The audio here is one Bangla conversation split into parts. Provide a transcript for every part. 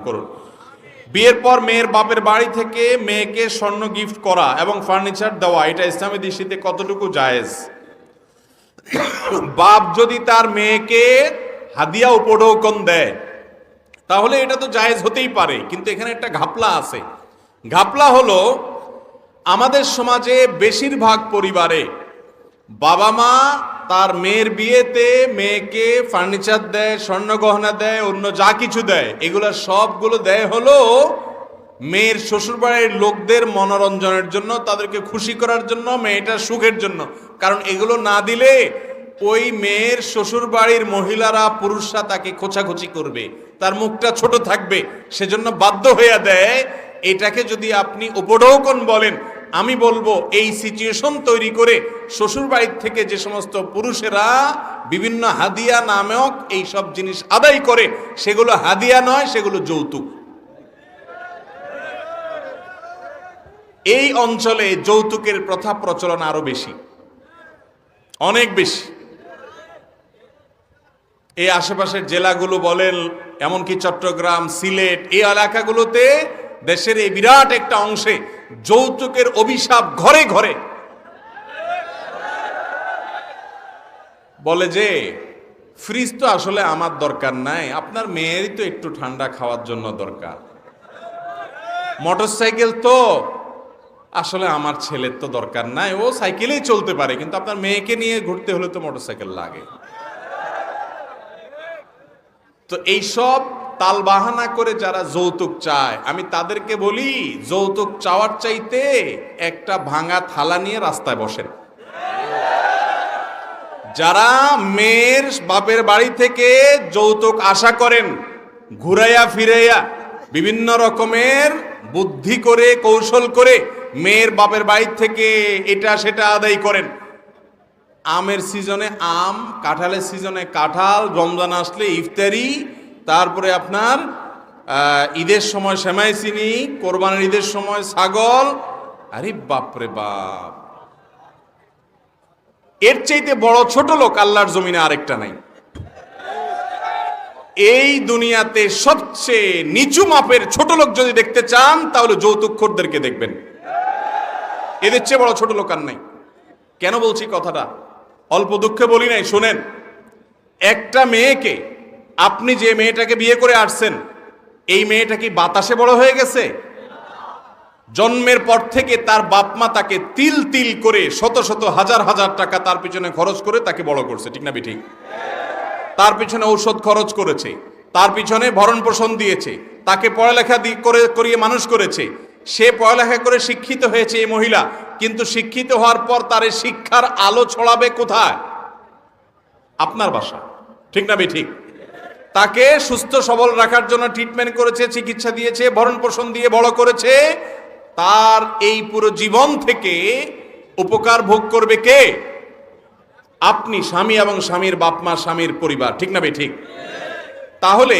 করুন। বিয়ের পর মেয়ের বাপের বাড়ি থেকে মেয়েকে স্বর্ণ গিফট করা এবং ফার্নিচার দেওয়া, এটা ইসলামী দৃষ্টিতে কতটুকু জায়েজ? বাপ যদি তার মেয়েকে হাদিয়া উপঢৌকন দেয় তাহলে এটা তো জায়েজ হতেই পারে, কিন্তু এখানে একটা ঘাপলা আছে। ঘাপলা হলো, আমাদের সমাজে বেশিরভাগ পরিবারে বাবা মা তার মেয়ের বিয়েতে মেয়েকে ফার্নিচার দেয়, স্বর্ণ গহনা দেয়, অন্য যা কিছু দেয়, এগুলো সবগুলো দেয় হলো মেয়ের শ্বশুরবাড়ির লোকদের মনোরঞ্জনের জন্য, তাদেরকে খুশি করার জন্য, মেয়েটার সুখের জন্য। কারণ এগুলো না দিলে ওই মেয়ের শ্বশুরবাড়ির মহিলারা, পুরুষরা তাকে খোঁচাখুচি করবে, তার মুখটা ছোট থাকবে, সেজন্য বাধ্য হয়ে দেয়। এটাকে যদি আপনি উপঢৌকন বলেন, আমি বলবো এই সিচুয়েশন তৈরি করে শ্বশুরবাড়ির থেকে যে সমস্ত পুরুষেরা বিভিন্ন হাদিয়া নামক এই সব জিনিস আদায় করে, সেগুলো হাদিয়া নয়, সেগুলো যৌতুক। এই অঞ্চলে যৌতুকের প্রথা প্রচলন আরো বেশি, অনেক বেশি। এই আশেপাশের জেলাগুলো বলেন, এমনকি চট্টগ্রাম, সিলেট, এই এলাকাগুলোতে দেশের এই বিরাট একটা অংশে যৌতুকের অভিশাপ ঘরে ঘরে। বলে যে ফ্রিজ তো আসলে আমার দরকার নাই, আপনার মেয়েরই তো একটু ঠান্ডা খাওয়ার জন্য দরকার। মোটরসাইকেল তো আসলে আমার ছেলের তো দরকার নাই, ও সাইকেলেই চলতে পারে, কিন্তু আপনার মেয়েকে নিয়ে ঘুরতে হলে তো মোটরসাইকেল লাগে। তো এইসব তালবাহানা করে যারা যৌতুক চায়, আমি তাদেরকে বলি, যৌতুক চাওয়ার চাইতে একটা ভাঙা থালা নিয়ে রাস্তায় বসেন। যারা মেয়ের বাপের বাড়ি থেকে যৌতুক আশা করেন, ঘুরাইয়া ফিরাইয়া বিভিন্ন রকমের বুদ্ধি করে, কৌশল করে মেয়ের বাপের বাড়ি থেকে এটা সেটা আদায় করেন। আমের সিজনে আম, কাঁঠালের সিজনে কাঁঠাল, রমজান আসলে ইফতারি, তারপরে আপনার ঈদের সময় সেমাই চিনি, কোরবানির ঈদের সময় ছাগল। আরে বাপরে বাপ, এর চাইতে বড় ছোট লোক আল্লাহর জমিনে আরেকটা নাই। এই দুনিয়াতে সবচেয়ে নিচু মাপের ছোট লোক যদি দেখতে চান, তাহলে যৌতুকখোরদেরকে দেখবেন। এদের চেয়ে বড় ছোট লোক আর নাই। কেন বলছি কথাটা? অল্প দুঃখে বলি নাই, শোনেন। একটা মেয়েকে, আপনি যে মেয়েটাকে বিয়ে করে আসছেন, এই মেয়েটা কি বাতাসে বড় হয়ে গেছে? জন্মের পর থেকে তার বাপ মা তাকে তিল তিল করে শত শত হাজার হাজার টাকা তার পিছনে খরচ করে তাকে বড় করছে, ঠিক না ঠিক? তার পিছনে ঔষধ খরচ করেছে, তার পিছনে ভরণ পোষণ দিয়েছে, তাকে পড়ালেখা করিয়ে মানুষ করেছে। সে পড়ালেখা করে শিক্ষিত হয়েছে এই মহিলা, কিন্তু শিক্ষিত হওয়ার পর তার শিক্ষার আলো ছড়াবে কোথায়? আপনার বাসা, ঠিক না ঠিক? তাকে সুস্থ সবল রাখার জন্য ট্রিটমেন্ট করেছে, চিকিৎসা দিয়েছে, ভরণ পোষণ দিয়ে বড় করেছে। তার এই পুরো জীবন থেকে উপকার ভোগ করবে কে? আপনি, স্বামী এবং স্বামীর বাপ মা, স্বামীর পরিবার, ঠিক না ঠিক? তাহলে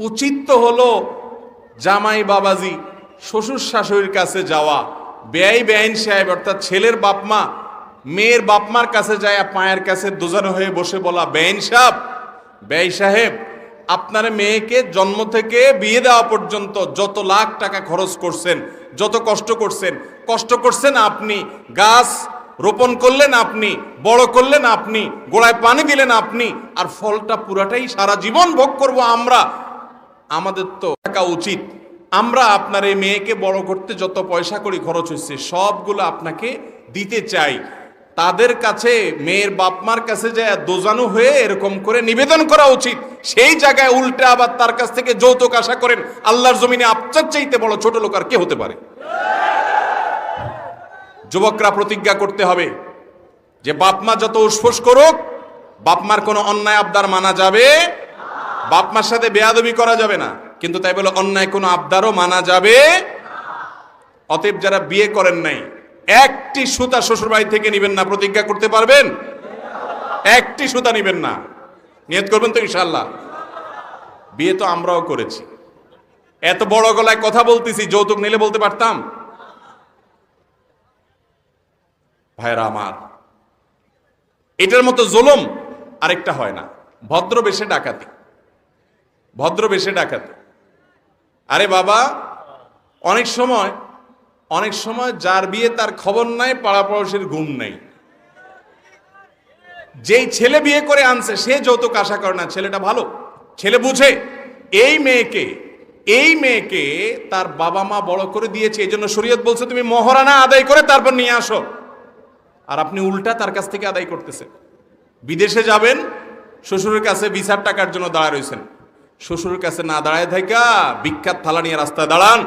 উচিত তো হলো জামাই বাবাজি, শ্বশুর শাশুড়ির কাছে যাওয়া, বেআইন সাহেব অর্থাৎ ছেলের বাপ মা মেয়ের বাপ মার কাছে যায়, পায়ের কাছে দোজানো হয়ে বসে বলা, বেআইন সাহেব, আপনার মেয়েকে জন্ম থেকে বিয়ে দেওয়া পর্যন্ত যত লাখ টাকা খরচ করছেন, যত কষ্ট করছেন আপনি, গাছ রোপণ করলেন আপনি, বড় করলেন আপনি, গোড়ায় পানি দিলেন আপনি, আর ফলটা পুরাটাই সারা জীবন ভোগ করব আমরা। আমাদের তো টাকা উচিত, আমরা আপনার এই মেয়েকে বড় করতে যত পয়সা করি খরচ হচ্ছে, সবগুলো আপনাকে দিতে চাই। তাদের কাছে, মেয়ের বাপ মার কাছে যায় দোজানো হয়ে এরকম করে নিবেদন করা উচিত। সেই জায়গায় উল্টে আবার তার কাছ থেকে যৌতুক আশা করেন, আল্লাহর জমিনে আপনার চাইতে বড় ছোট লোক আর কে হতে পারে? যুবকরা প্রতিজ্ঞা করতে হবে যে বাপ মা যত উসফুস করুক, বাপ মার কোনো অন্যায় আবদার মানা যাবে, বাপ মার সাথে বেয়াদবি করা যাবে না, কিন্তু তাই বলে অন্যায় কোনো আবদারও মানা যাবে। অতএব যারা বিয়ে করেন নাই, একটি সুতা শ্বশুর বাড়ি থেকে নিবেন না, প্রতিজ্ঞা করতে পারবেন? একটি সুতা নিবেন না, নিয়ত করবেন তো ইনশাআল্লাহ? বিয়ে তো আমরাও করেছি, এত বড় গলায় কথা বলতেছি, যৌতুক নিলে বলতে পারতাম? ভাইরা আমার, এটার মতো জুলুম আরেকটা হয় না। ভদ্র বেশে ডাকাতি, আরে বাবা, অনেক সময় যার বিয়ে তার খবর নাই, পাড়া পড়োশির ঘুম নাই। যেই ছেলে বিয়ে করে আনছে সে যৌতুক আশা করে না, ছেলেটা ভালো, ছেলে বুঝে এই মেয়েকে তার বাবা মা বড় করে দিয়েছে, এই জন্য শরীয়ত বলছে তুমি মহারানা আদায় করে তারপর নিয়ে আসো। আর আপনি উল্টা তার কাছ থেকে আদায় করতেছেন। বিদেশে যাবেন, শ্বশুরের কাছে ভিসার টাকার জন্য দাঁড়ায় রয়েছেন, শ্বশুরের কাছে না দাঁড়ায় থাকা বিখ্যাত থালা নিয়ে রাস্তায় দাঁড়ান।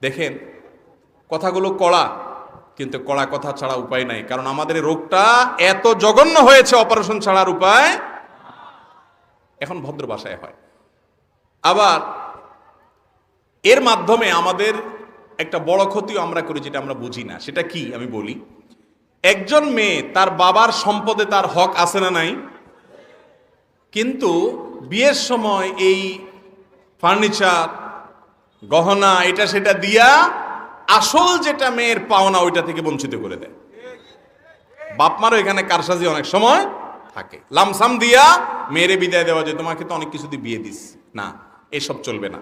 দেখেন কথাগুলো কড়া, কিন্তু কড়া কথা ছাড়া উপায় নাই, কারণ আমাদের রোগটা এত জঘন্য হয়েছে, অপারেশন ছাড়ার উপায় এখন ভদ্র ভাষায় হয়। আবার এর মাধ্যমে আমাদের একটা বড় ক্ষতিও আমরা করি, যেটা আমরা বুঝি না। সেটা কি আমি বলি। একজন মেয়ে তার বাবার সম্পদে তার হক আছে না নাই, কিন্তু বিয়ের সময় এই ফার্নিচার, গহনা, এটা সেটা দিয়া আসল যেটা মেয়ের পাওনা ওইটা থেকে বঞ্চিত করে দেয়। বাপ মারও এখানে কারসাজি অনেক সময় থাকে। লামসাম দিয়া মেয়েরে বিদায় দেওয়া যায়, তোমাকে তো অনেক কিছু দিয়ে বিয়ে দিস না, এসব চলবে না।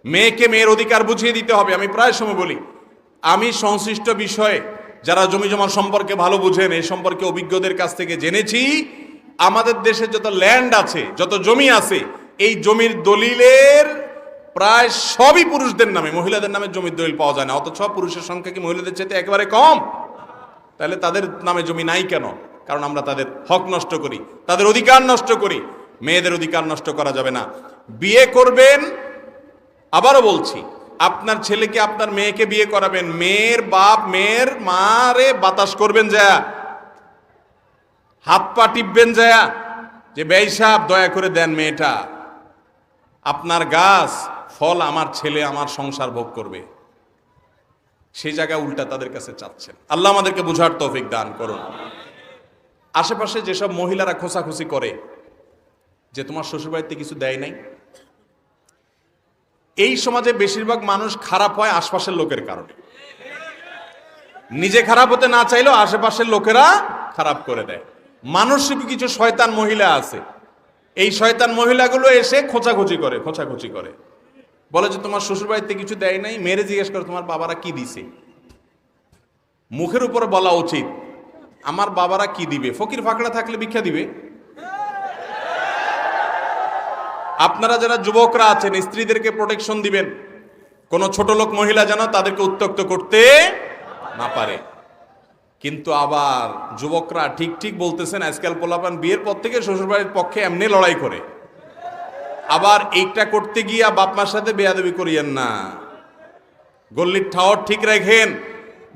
মেয়েকে মেয়ের অধিকার বুঝিয়ে দিতে হবে। আমি প্রায় সময় বলি, আমি সংশ্লিষ্ট বিষয়ে যারা জমি জমা সম্পর্কে ভালো বুঝেন, এই সম্পর্কে অভিজ্ঞদের কাছ থেকে জেনেছি, আমাদের দেশে যত ল্যান্ড আছে, যত জমি আছে, এই জমির দলিলের প্রায় সবই পুরুষদের নামে, মহিলাদের নামে জমির দলিল পাওয়া যায় না। অথচ পুরুষের সংখ্যা কি মহিলাদের চাইতে একেবারে কম? তাহলে তাদের নামে জমি নাই কেন? কারণ আমরা তাদের হক নষ্ট করি, তাদের অধিকার নষ্ট করি। মেয়েদের অধিকার নষ্ট করা যাবে না। বিয়ে করবেন, আবারও বলছি, আপনার ছেলেকে আপনার মেয়েকে বিয়ে করাবেন, মেয়ের বাপ মেয়ের মারে বাতাস করবেন যা, হাত পা টিপবেন যা, যে বেঈ সাহেব দয়া করে দেন, মেয়েটা আপনার গাছ, ফল আমার ছেলে আমার সংসার ভোগ করবে। সেই জায়গায় উল্টা তাদের কাছে চাচ্ছেন। আল্লাহ আমাদেরকে বুঝার তৌফিক দান করুন। আশেপাশে যেসব মহিলারা খোঁচাখুচি করে যে তোমার শ্বশুরবাড়িতে কিছু দেয় নাই, এই সমাজে বেশিরভাগ মানুষ খারাপ হয় আশপাশের লোকের কারণে। নিজে খারাপ হতে না চাইলেও আশেপাশের লোকেরা খারাপ করে দেয়। মানুষরূপী কিছু শয়তান মহিলা আছে, এই শয়তান মহিলাগুলো এসে খোঁচাখুচি করে বলে যে তোমার শ্বশুরবাড়িতে কিছু দেয় নাই। মেয়েরে জিজ্ঞেস করে তোমার বাবারা কি দিছে। মুখের উপর বলা উচিত আমার বাবারা কি দিবে, ফকির ফাকড়া থাকলে ভিক্ষা দিবে। আপনারা যারা যুবকরা আছেন, স্ত্রীদেরকে প্রোটেকশন দিবেন, কোন ছোট লোক মহিলা যেন তাদেরকে উত্ত্যক্ত করতে না পারে। কিন্তু আবার যুবকরা ঠিক বলতেছেন, আজকাল পোলাপান বিয়ের পর থেকে শ্বশুরবাড়ির পক্ষে এমনি লড়াই করে। আবার এইটা করতে গিয়া বাপমার সাথে বেয়াদবি করিয়েন না। গল্লির ঠাওর ঠিক রাখেন।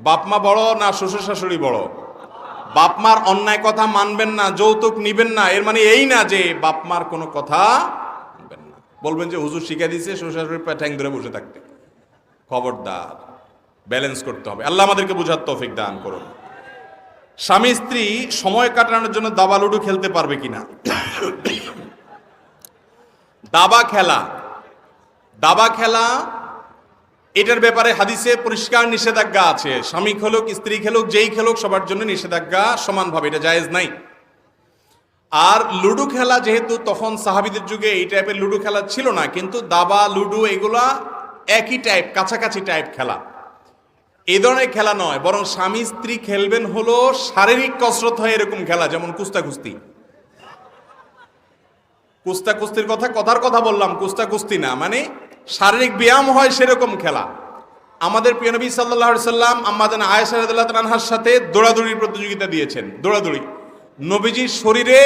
বাপমা বড় না শ্বশুর শাশুড়ি বড়? বাপমার অন্যায় কথা মানবেন না, যৌতুক নিবেন না, এর মানে এই না যে বাপমার কোনো কথা মানবেন না। বলবেন যে হুজুর শিখা দিয়েছে শ্বশুর শাশুড়ির ঠ্যাং ধরে বসে থাকতে। খবরদার, ব্যালেন্স করতে হবে। আল্লাহ আমাদেরকে বুঝার তৌফিক দান করুন। স্বামী স্ত্রী সময় কাটানোর জন্য দাবা লুডু খেলতে পারবে কিনা? দাবা খেলা এটার ব্যাপারে হাদিসে পরিষ্কার নিষেধাজ্ঞা আছে। স্বামী খেলুক, স্ত্রী খেলুক, যেই খেলুক, সবার জন্য নিষেধাজ্ঞা সমানভাবে, এটা জায়েজ নাই। আর লুডু খেলা, যেহেতু তখন সাহাবীদের যুগে এই টাইপের লুডু খেলা ছিল না, কিন্তু দাবা লুডু এগুলা একই টাইপ, কাছাকাছি টাইপ খেলা। এই ধরনের খেলা নয়, বরং স্বামী স্ত্রী খেলবেন হলো শারীরিক কসরত হয় এরকম খেলা, যেমন কুস্তির কথার কথা বললাম, কুস্তি না, মানে শারীরিক ব্যায়াম হয় সেরকম খেলা। আমাদের প্রিয় নবী সাল্লাল্লাহু আলাইহি সাল্লাম আম্মা জান আয়েশা রাদিয়াল্লাহু তাআলা আনহার সাথে দৌড়াদৌড়ির প্রতিযোগিতা দিয়েছেন। দৌড়াদৌড়ি, নবীজির শরীরে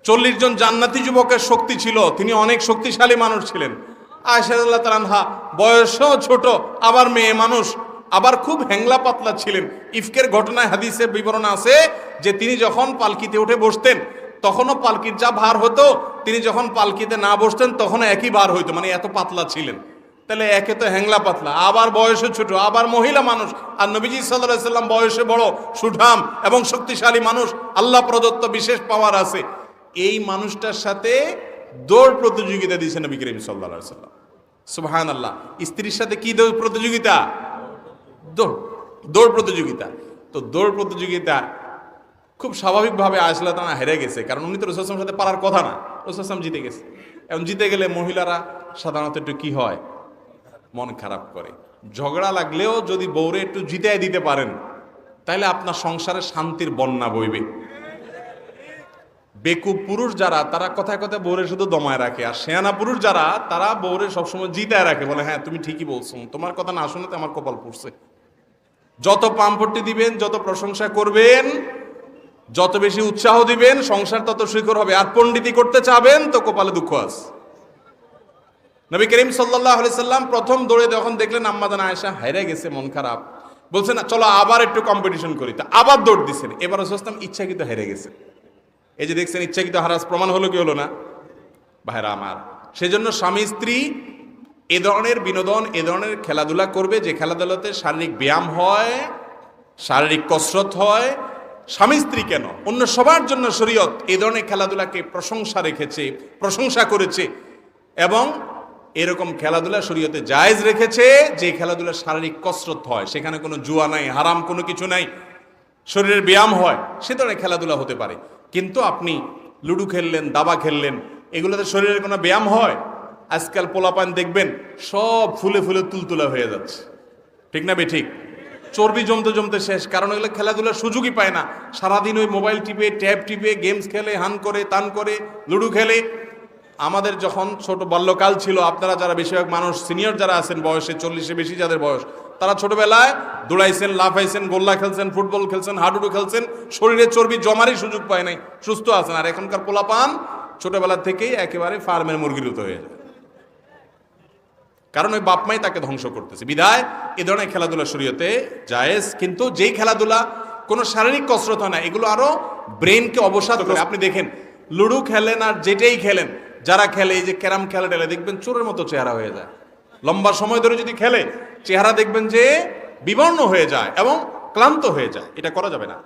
40 জন জান্নাতি যুবকের শক্তি ছিল, তিনি অনেক শক্তিশালী মানুষ ছিলেন। আয়েশা রাদিয়াল্লাহু তাআলা আনহা বয়সও ছোট, আবার মেয়ে মানুষ, আবার খুব হ্যাংলা পাতলা ছিলেন। ইফকের ঘটনায় হাদিসের বিবরণ আছে যে তিনি যখন পালকিতে উঠে বসতেন তখনও পালকির যা ভার হতো, তিনি যখন পালকিতে না বসতেন তখনও একই ভার হইতো, মানে এত পাতলা ছিলেন। তাহলে একে তো হ্যাংলা পাতলা, আবার বয়সে ছোট, আবার মহিলা মানুষ। আর নবীজি সাল্লাল্লাহু আলাইহি সাল্লাম বয়সে বড়, সুঠাম এবং শক্তিশালী মানুষ, আল্লাহ প্রদত্ত বিশেষ পাওয়ার আছে। এই মানুষটার সাথে দৌড় প্রতিযোগিতা দিয়েছেন নবী করিম সাল্লাল্লাহু আলাইহি সাল্লাম। সুবহানাল্লাহ। স্ত্রীর সাথে কি দৌড় প্রতিযোগিতা? দৌড় প্রতিযোগিতা। তো দৌড় প্রতিযোগিতা খুব স্বাভাবিকভাবে আয়েশা রাদিয়াল্লাহু তাআলা হেরে গেছে, কারণ উনি তো রাসূল সাল্লাল্লাহু আলাইহি ওয়াসাল্লামের সাথে পারার কথা না, রাসূল সাল্লাল্লাহু আলাইহি ওয়াসাল্লাম জিতে গেছে। এখন জিতে গেলে মহিলারা সাধারণত একটু কি হয়, মন খারাপ করে। ঝগড়া লাগলেও যদি বউরে একটু জিতায় দিতে পারেন তাহলে আপনার সংসারে শান্তির বন্যা বইবে। বেকুব পুরুষ যারা, তারা কথায় কথায় বউরে শুধু দমায় রাখে, আর শেয়ানা পুরুষ যারা, তারা বউরে সবসময় জিতায় রাখে, বলে হ্যাঁ তুমি ঠিকই বলছো, তোমার কথা না শুনে তো আমার কপাল পড়ছে। যত পাম্পটি দিবেন, যত প্রশংসা করবেন, যত বেশি উৎসাহ দিবেন, সংসার তত শিখর হবে। আর পণ্ডিতি করতে চাবেন তো কপালে দুঃখ আছে। নবী করিম সাল্লাল্লাহু আলাইহি সাল্লাম প্রথম দৌড়ে যখন দেখলেন আম্মা জান আয়েশা হাইরে গেছে, মন খারাপ, বলছেন চলো আবার একটু কম্পিটিশন করি। তা আবার দৌড় দিচ্ছেন। এবার রাসূলুল্লাহ ইচ্ছাকৃত হেরে গেছে। এই যে দেখছেন ইচ্ছাকৃত হারাস প্রমাণ হলো কি হলো না ভাইরা আমার? সেজন্য স্বামী স্ত্রী এ ধরনের বিনোদন, এ ধরনের খেলাধুলা করবে যে খেলাধুলাতে শারীরিক ব্যায়াম হয়, শারীরিক কসরত হয়। স্বামী স্ত্রী কেন, অন্য সবার জন্য শরীয়ত এই ধরনের খেলাধুলাকে প্রশংসা রেখেছে, প্রশংসা করেছে। এবং এরকম খেলাধুলা শরীয়তে জায়েজ রেখেছে যে খেলাধুলা শারীরিক কসরত হয়, সেখানে কোনো জুয়া নাই, হারাম কোনো কিছু নাই, শরীরের ব্যায়াম হয়, সে ধরনের খেলাধুলা হতে পারে। কিন্তু আপনি লুডু খেললেন, দাবা খেললেন, এগুলোতে শরীরের কোনো ব্যায়াম হয়? আজকাল পোলাপান দেখবেন সব ফুলে ফুলে তুলতুলা হয়ে যাচ্ছে, ঠিক না বে ঠিক? চর্বি জমতে জমতে শেষ, কারণ এগুলো খেলাধুলার সুযোগই পায় না। সারাদিন ওই মোবাইল টিপে, ট্যাব টিপে, গেমস খেলে, হান করে, তান করে, লুডু খেলে। আমাদের যখন ছোট বাল্যকাল ছিল, আপনারা যারা বেশিরভাগ মানুষ সিনিয়র যারা আছেন বয়সে, 40-এর বেশি যাদের বয়স, তারা ছোটবেলায় দৌড়াইছেন, লাফাইছেন, গোল্লা খেলছেন, ফুটবল খেলছেন, হাডুডু খেলছেন, শরীরে চর্বি জমারই সুযোগ পায় নাই, সুস্থ আছেন। আর এখনকার পোলাপান ছোটবেলা থেকেই একেবারে ফার্মের মুরগির মতো হয়ে যায়, কারণ ওই বাপমাই তাকে ধ্বংস করতেছে। বিধায় এ ধরনের খেলাধুলা শরীয়তে জায়েজ, কিন্তু যেই খেলাধুলা কোনো শারীরিক কসরত হয় না, এগুলো আরো ব্রেনকে অবসাদ করে। আপনি দেখেন লুডু খেলেন আর যেটাই খেলেন, যারা খেলে, এই যে ক্যারাম খেলা টেলে, দেখবেন চোরের মতো চেহারা হয়ে যায়। লম্বা সময় ধরে যদি খেলে, চেহারা দেখবেন যে বিবর্ণ হয়ে যায় এবং ক্লান্ত হয়ে যায়। এটা করা যাবে না।